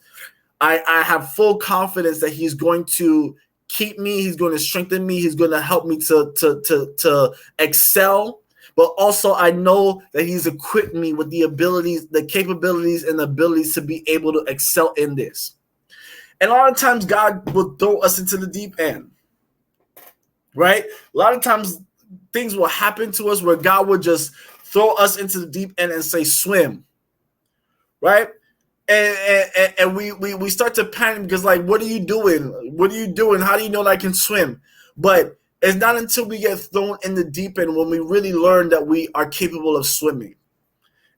Speaker 1: I have full confidence that he's going to keep me, he's going to strengthen me, he's going to help me to excel. But also I know that he's equipped me with the abilities, the capabilities and the abilities to be able to excel in this. And a lot of times God will throw us into the deep end, right? A lot of times things will happen to us where God would just throw us into the deep end and say, swim, right? And we start to panic because, like, what are you doing? What are you doing? How do you know that I can swim? But it's not until we get thrown in the deep end when we really learn that we are capable of swimming.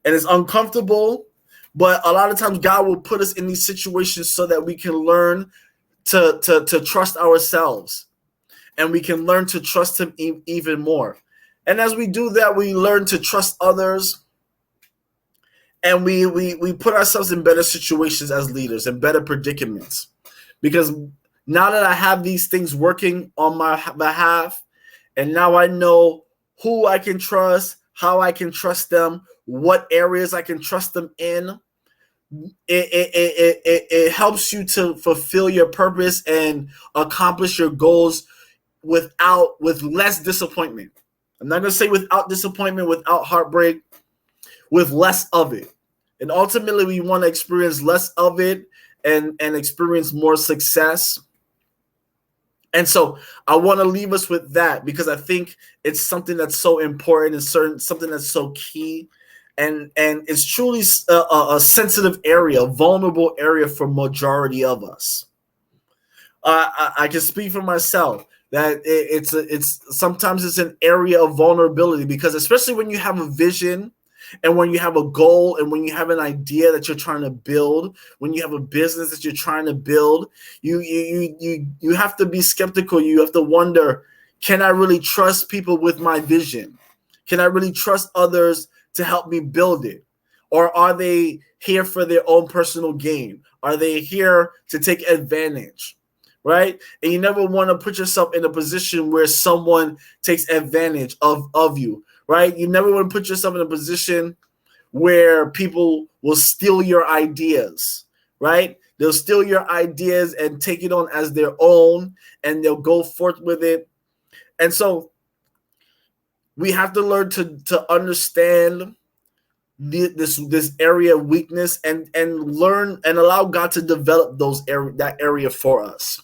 Speaker 1: And it's uncomfortable, but a lot of times God will put us in these situations so that we can learn to trust ourselves. And we can learn to trust him even more. And as we do that, we learn to trust others. And we put ourselves in better situations as leaders and better predicaments. Because now that I have these things working on my behalf, and now I know who I can trust, how I can trust them, what areas I can trust them in, it helps you to fulfill your purpose and accomplish your goals with less disappointment. I'm not going to say without disappointment, without heartbreak, with less of it. And ultimately, we want to experience less of it and experience more success. And so I want to leave us with that, because I think it's something that's so important and something that's so key. And it's truly a sensitive area, a vulnerable area for majority of us. I can speak for myself that it's sometimes it's an area of vulnerability, because especially when you have a vision and when you have a goal and when you have an idea that you're trying to build, when you have a business that you're trying to build, you have to be skeptical. You have to wonder, can I really trust people with my vision? Can I really trust others to help me build it? Or are they here for their own personal gain? Are they here to take advantage? Right? And you never want to put yourself in a position where someone takes advantage of you, right? You never want to put yourself in a position where people will steal your ideas, right? They'll steal your ideas and take it on as their own, and they'll go forth with it. And so we have to learn to understand this area of weakness and learn and allow God to develop that area for us.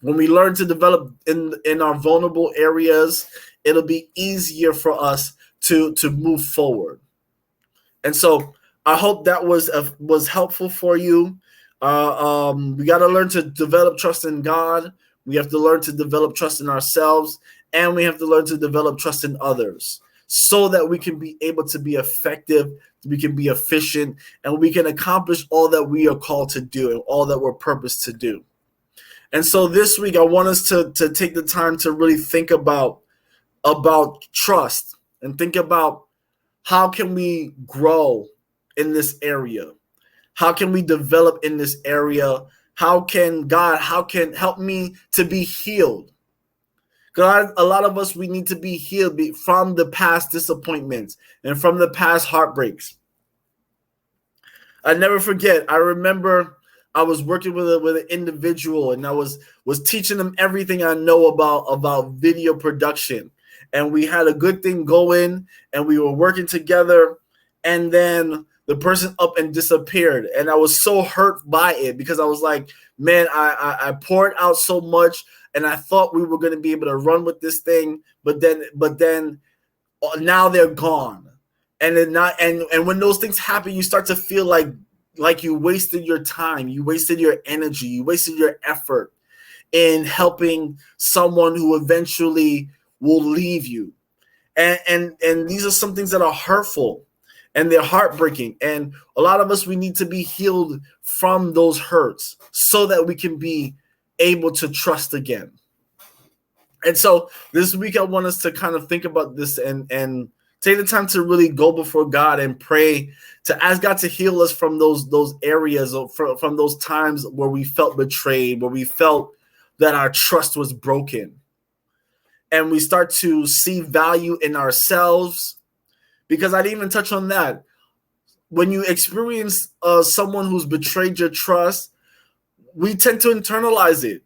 Speaker 1: When we learn to develop in our vulnerable areas, it'll be easier for us to move forward. And so I hope that was helpful for you. We got to learn to develop trust in God. We have to learn to develop trust in ourselves, and we have to learn to develop trust in others, so that we can be able to be effective, we can be efficient, and we can accomplish all that we are called to do and all that we're purposed to do. And so this week, I want us to take the time to really think about trust and think about how can we grow in this area? How can we develop in this area? How can help me to be healed? God, a lot of us, we need to be healed from the past disappointments and from the past heartbreaks. I never forget. I remember I was working with an individual, and I was teaching them everything I know about video production. And we had a good thing going, and we were working together. And then the person up and disappeared, and I was so hurt by it, because I was like, man, I poured out so much, and I thought we were going to be able to run with this thing, but then now they're gone. And then not and when those things happen, you start to feel like you wasted your time, you wasted your energy, you wasted your effort in helping someone who eventually will leave you. And these are some things that are hurtful and they're heartbreaking. And a lot of us, we need to be healed from those hurts so that we can be able to trust again. And so this week, I want us to kind of think about this and take the time to really go before God and pray, to ask God to heal us from those areas, from those times where we felt betrayed, where we felt that our trust was broken. And we start to see value in ourselves, because I didn't even touch on that. When you experience someone who's betrayed your trust, we tend to internalize it.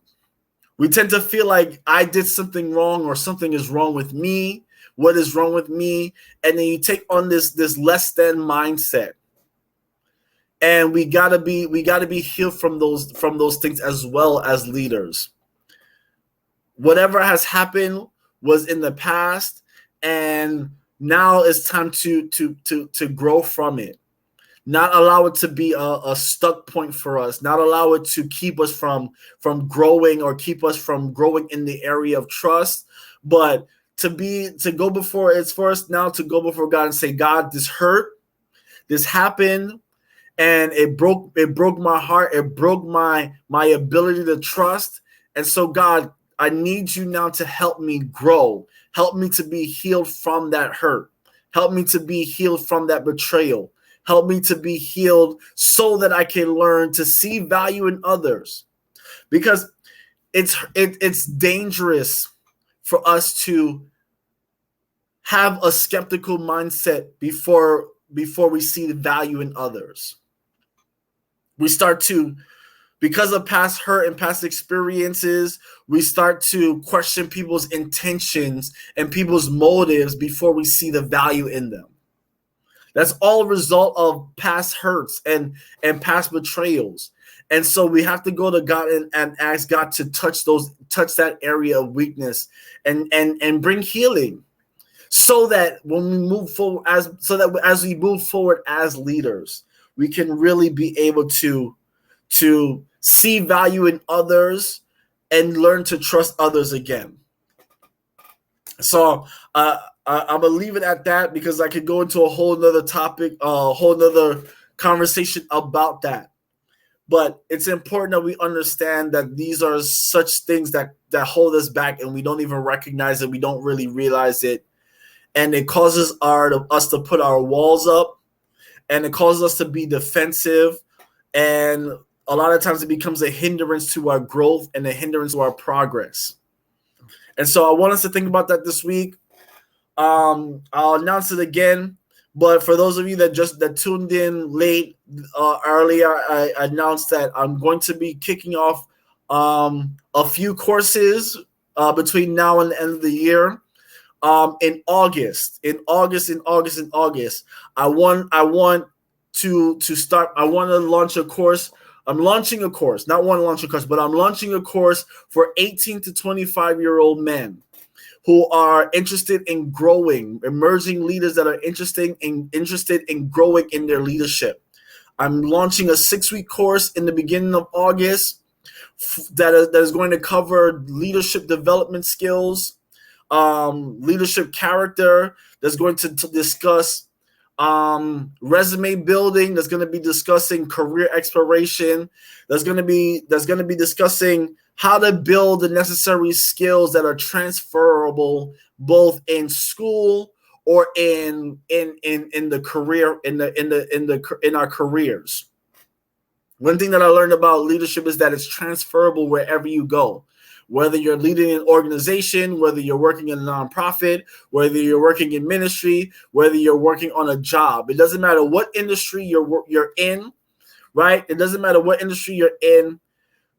Speaker 1: We tend to feel like I did something wrong, or something is wrong with me. What is wrong with me? And then you take on this less than mindset. And we gotta be healed from those things as well as leaders. Whatever has happened was in the past, and now it's time to grow from it. Not allow it to be a stuck point for us. Not allow it to keep us from growing, or keep us from growing in the area of trust, but to go before, it's for us now to go before God and say, God, this hurt, this happened, and it broke my heart. It broke my ability to trust. And so, God, I need you now to help me grow. Help me to be healed from that hurt. Help me to be healed from that betrayal. Help me to be healed so that I can learn to see value in others. Because it's dangerous for us to have a skeptical mindset before we see the value in others. We start to, because of past hurt and past experiences, we start to question people's intentions and people's motives before we see the value in them. That's all a result of past hurts and past betrayals. And so we have to go to God and ask God to touch that area of weakness and bring healing, so that when we move forward as we move forward as leaders, we can really be able to see value in others and learn to trust others again. So I'm gonna leave it at that, because I could go into a whole nother topic, a whole nother conversation about that. But it's important that we understand that these are such things that hold us back, and we don't even recognize it. We don't really realize it, and it causes us to put our walls up, and it causes us to be defensive, and a lot of times it becomes a hindrance to our growth and a hindrance to our progress. And so I want us to think about that this week. I'll announce it again, but for those of you that tuned in late, earlier, I announced that I'm going to be kicking off a few courses between now and the end of the year. In August, I want to start. I want to launch a course. I'm launching a course, not want to launch a course, but I'm launching a course for 18 to 25-year-old men who are interested in growing, emerging leaders that are interested in growing in their leadership. I'm launching a 6-week course in the beginning of August that is going to cover leadership development skills, leadership character. That's going to discuss resume building. That's going to be discussing career exploration. That's going to be discussing how to build the necessary skills that are transferable both in school or in the career in our careers. One thing that I learned about leadership is that it's transferable wherever you go. Whether you're leading an organization, whether you're working in a nonprofit, whether you're working in ministry, whether you're working on a job, it doesn't matter what industry you're in, right? It doesn't matter what industry you're in.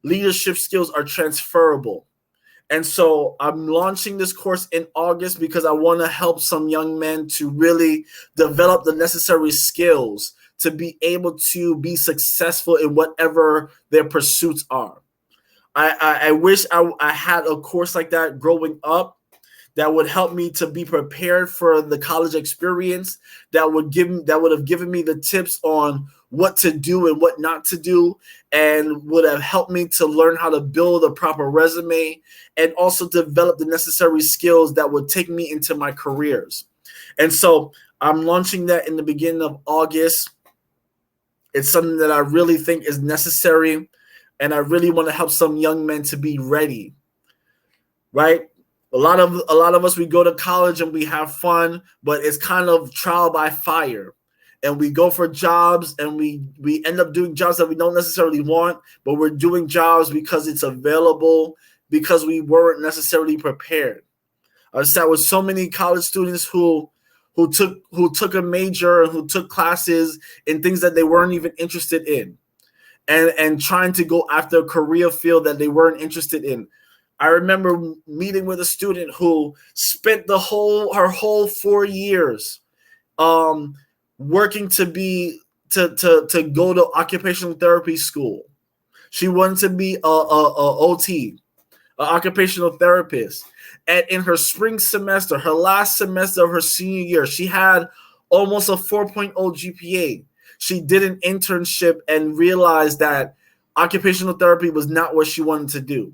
Speaker 1: Leadership skills are transferable. And so I'm launching this course in August because I want to help some young men to really develop the necessary skills to be able to be successful in whatever their pursuits are. I wish I had a course like that growing up that would help me to be prepared for the college experience, that would have given me the tips on what to do and what not to do, and would have helped me to learn how to build a proper resume and also develop the necessary skills that would take me into my careers. And so I'm launching that in the beginning of August. It's something that I really think is necessary, and I really want to help some young men to be ready, right? A lot of us, we go to college and we have fun, but it's kind of trial by fire. And we go for jobs and we end up doing jobs that we don't necessarily want, but we're doing jobs because it's available, because we weren't necessarily prepared. I sat with so many college students who took a major, who took classes in things that they weren't even interested in, and trying to go after a career field that they weren't interested in. I remember meeting with a student who spent her whole 4 years working to go to occupational therapy school. She wanted to be a OT, an occupational therapist. And in her spring semester, her last semester of her senior year, she had almost a 4.0 GPA. She did an internship and realized that occupational therapy was not what she wanted to do.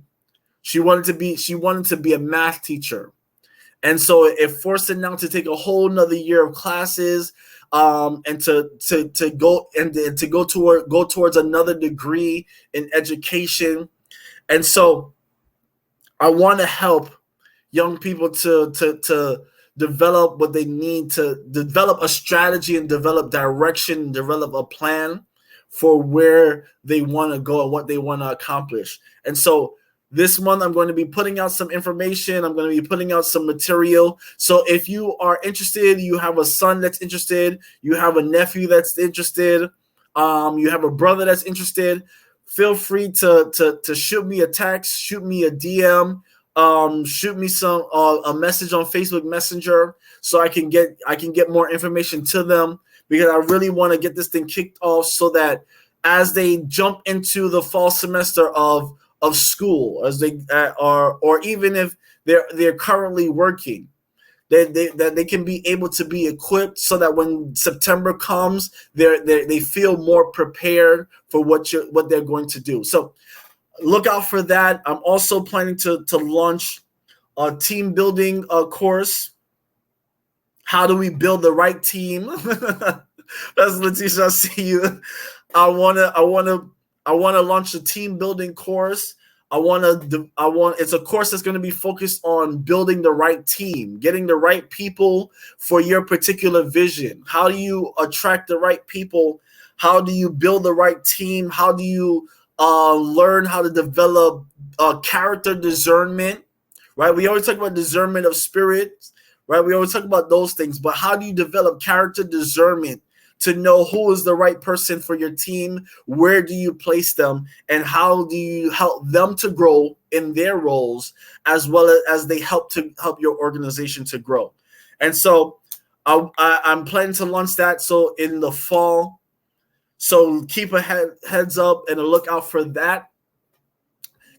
Speaker 1: She wanted to be a math teacher. And so it forced her now to take a whole nother year of classes, and to go towards another degree in education. And so I want to help young people to develop what they need, to develop a strategy and develop direction and develop a plan for where they want to go and what they want to accomplish. And so this month, I'm going to be putting out some information. I'm going to be putting out some material. So if you are interested, you have a son that's interested, you have a nephew that's interested, you have a brother that's interested, feel free to shoot me a text, shoot me a DM, shoot me a message on Facebook Messenger so I can get more information to them, because I really want to get this thing kicked off so that as they jump into the fall semester of school, as they or even if they're currently working, that they can be able to be equipped so that when September comes, they feel more prepared for what they're going to do. So look out for that. I'm also planning to launch a team building course. How do we build the right team? That's Letitia. I see you. I wanna launch a team building course. It's a course that's going to be focused on building the right team, getting the right people for your particular vision. How do you attract the right people? How do you build the right team? How do you learn how to develop character discernment? Right? We always talk about discernment of spirit, right? We always talk about those things, but how do you develop character discernment to know who is the right person for your team? Where do you place them, and how do you help them to grow in their roles as well as they help your organization to grow? And so I'm planning to launch that so in the fall. So keep a heads up and a lookout for that.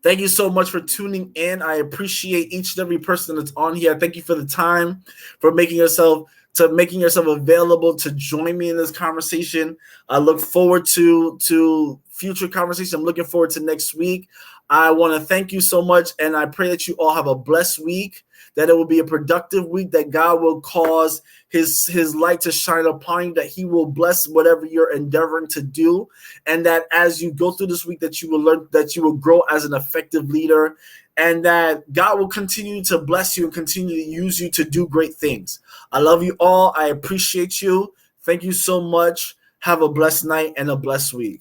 Speaker 1: Thank you so much for tuning in. I appreciate each and every person that's on here. Thank you for the time, for making yourself available to join me in this conversation. I look forward to future conversations. I'm looking forward to next week. I want to thank you so much, and I pray that you all have a blessed week, that it will be a productive week, that God will cause his light to shine upon you, that he will bless whatever you're endeavoring to do, and that as you go through this week, that you will learn, that you will grow as an effective leader, and that God will continue to bless you and continue to use you to do great things. I love you all. I appreciate you. Thank you so much. Have a blessed night and a blessed week.